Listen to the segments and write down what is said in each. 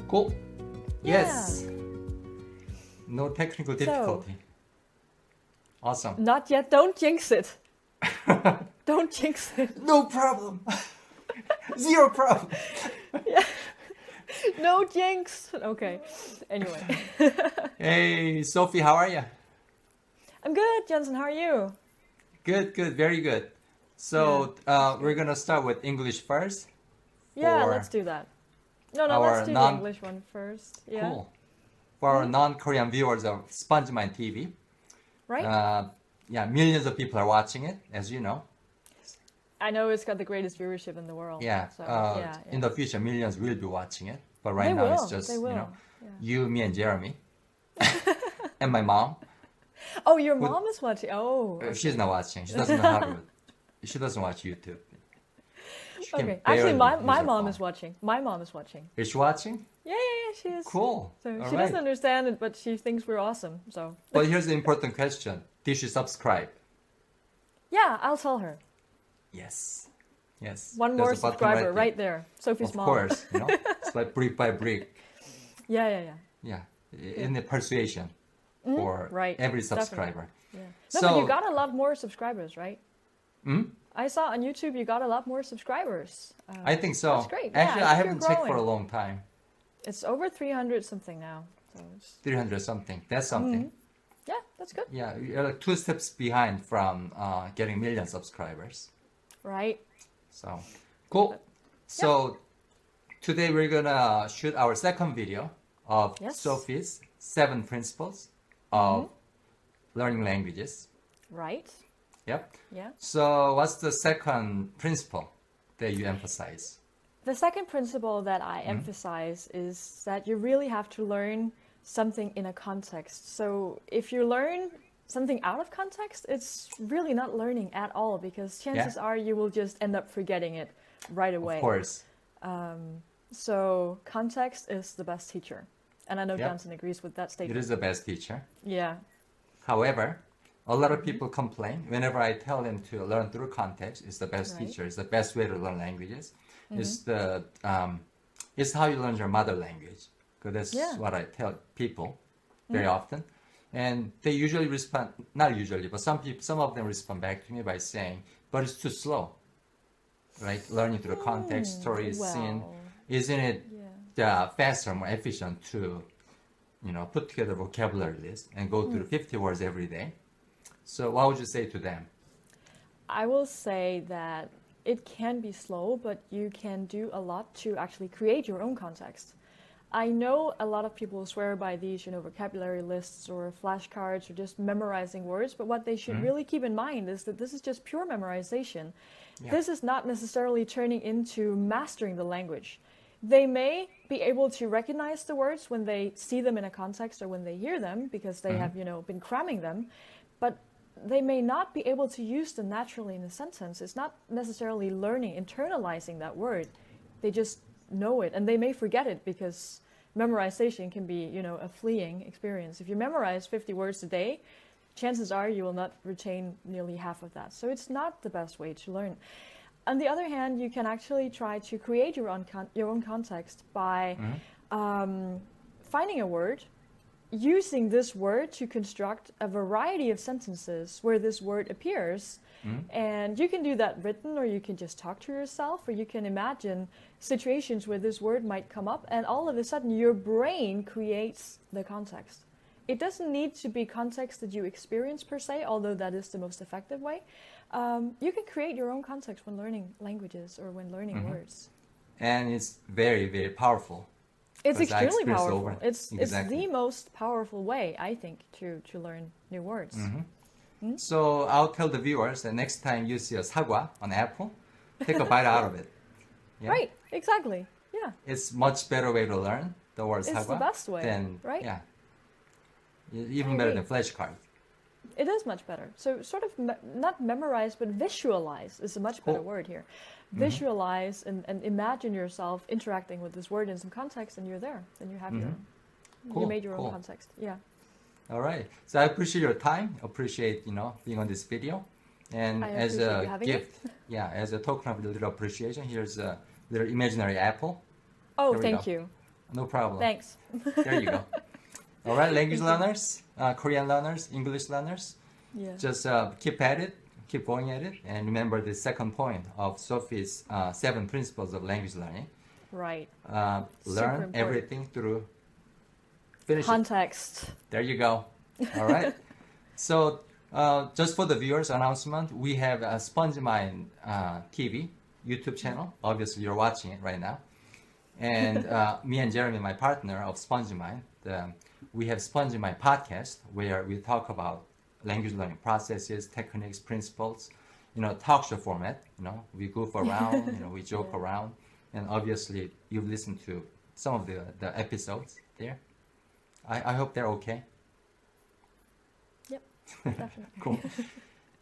Cool. Yeah. Yes. No technical difficulty. Awesome. Not yet. Don't jinx it. Don't jinx it. No problem. Zero problem. Yeah. No jinx. Okay. Anyway. Hey, Sophie, how are you? I'm good, Jensen. How are you? Good, good, very good. So we're gonna start with English first. Yeah, for let's do that. No, our let's do the English one first. Yeah. Cool. For our non-Korean viewers of SpongeMind TV, Right? yeah, millions of people are watching it, as you know. I know it's got the greatest viewership in the world. Yeah. So, In the future, millions will be watching it, but right They now will, it's just they will. Yeah. you, me, and Jeremy, and my mom. Oh, your mom is watching. Oh. She's not watching. She doesn't know how to. She doesn't watch YouTube. She can Okay. Actually, barely my use her mom phone. is watching. My mom is watching. Is she watching? Yeah, she is. Cool. So All she right. doesn't understand it, but she thinks we're awesome. So. But here's the important question: did she subscribe? Yeah, I'll tell her. Yes. Yes. One There's more a button subscriber right there. Sophie's Of mom. course, it's like brick by brick. Yeah. Yeah, in the persuasion for Right, every definitely. subscriber. Yeah. No, but So, you got a lot more subscribers, right? I saw on YouTube you got a lot more subscribers. I think so. That's great. Actually, Yeah, I I think haven't you're checked for a growing. long time. It's over 300 something now. So it's, 300 something. That's something. yeah, that's good. Yeah, you're like 2 steps behind from getting million subscribers. Right. So, cool. So, today we're gonna shoot our second video of Yes. Sophie's 7 principles of learning languages. Right. Yep. Yeah. So, what's the second principle that you emphasize? The second principle that I emphasize is that you really have to learn something in a context. So if you learn something out of context, it's really not learning at all because chances are you will just end up forgetting it right away. Of course. So context is the best teacher. And I know Yeah. Johnson agrees with that It statement. is the best teacher. Yeah. However, a lot of people complain whenever I tell them to learn through context. It's the best Right. teacher. It's the best way to learn languages. It's how you learn your mother language. Because that's what I tell people very often, and they usually respond. Not usually, but some of them respond back to me by saying, "But it's too slow." Right? Learning through context, stories, scene. well, Isn't it faster, more efficient to put together a vocabulary list and go through 50 words every day? So what would you say to them? I will say that it can be slow, but you can do a lot to actually create your own context. I know a lot of people swear by these, vocabulary lists or flashcards or just memorizing words, but what they should really keep in mind is that this is just pure memorization. Yeah. This is not necessarily turning into mastering the language. They may be able to recognize the words when they see them in a context or when they hear them because they have, been cramming them, but they may not be able to use them naturally in a sentence. It's not necessarily learning, internalizing that word. They just know it, and they may forget it because memorization can be, a fleeting experience. If you memorize 50 words a day, chances are you will not retain nearly half of that. So it's not the best way to learn. On the other hand, you can actually try to create your own context by finding a word, using this word to construct a variety of sentences where this word appears. And you can do that written, or you can just talk to yourself, or you can imagine situations where this word might come up, and all of a sudden your brain creates the context. It doesn't need to be context that you experience per se, although that is the most effective way. You can create your own context when learning languages or when learning words. And it's very, very powerful. It's 'Cause I extremely experienced powerful. over- It's Exactly. the most powerful way, I think, to learn new words. So I'll tell the viewers that next time you see a 사과, an apple, take a bite out of it. Yeah? Right, exactly. Yeah. It's much better way to learn the word It's 사과 the best way, than right? Yeah, even better agree. than flashcard. It is much better. So sort of not memorize, but visualize is a much better Cool. word here. Visualize and imagine yourself interacting with this word in some context, and you're there. Then you have your, Cool, you made your cool. own context. Yeah. All right. So I appreciate your time. Appreciate being on this video, and I as appreciate you a having gift, as a token of a little appreciation, here's a little imaginary apple. Oh, There we thank go. you. No problem. Thanks. There you go. All right, language learners, Korean learners, English learners, Yeah. just keep at it, keep going at it, and remember the second point of Sophie's 7 principles of language learning. Right. Learn important. everything through finish it. Context. There you go. All right. So just for the viewers announcement, we have a SpongeMind TV YouTube channel. Obviously, you're watching it right now. And me and Jeremy, my partner of SpongeMind, we have SpongeMind podcast where we talk about language learning processes, techniques, principles, talk show format. We goof around, we joke around. And obviously, you've listened to some of the episodes there. I hope they're okay. Yep. Definitely. Cool.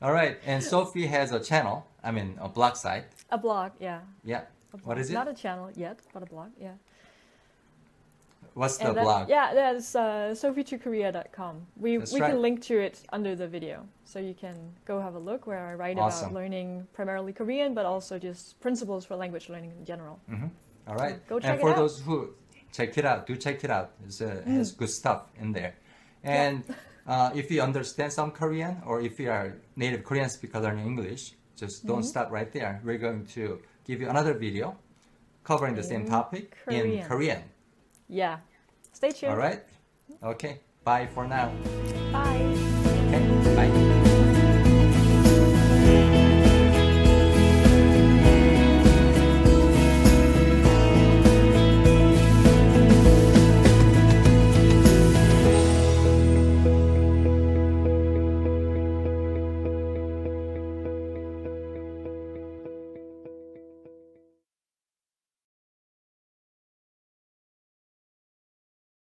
All right. And Sophie has a channel, a blog site. A blog, yeah. Yeah. A blog. What is it? Not a channel yet, but a blog, yeah. What's the And that- blog? Yeah, that's sofietokorea.com. We That's we right. can link to it under the video, so you can go have a look where I write Awesome. about learning primarily Korean, but also just principles for language learning in general. All right. Go check and it for out. those who check it out, do check it out. It has good stuff in there. And if you understand some Korean, or if you are native Korean speaker learning English, just don't stop right there. We're going to give you another video covering the same In topic in Korean. Korean. Yeah. Stay tuned. All right. Okay. Bye for now. Bye.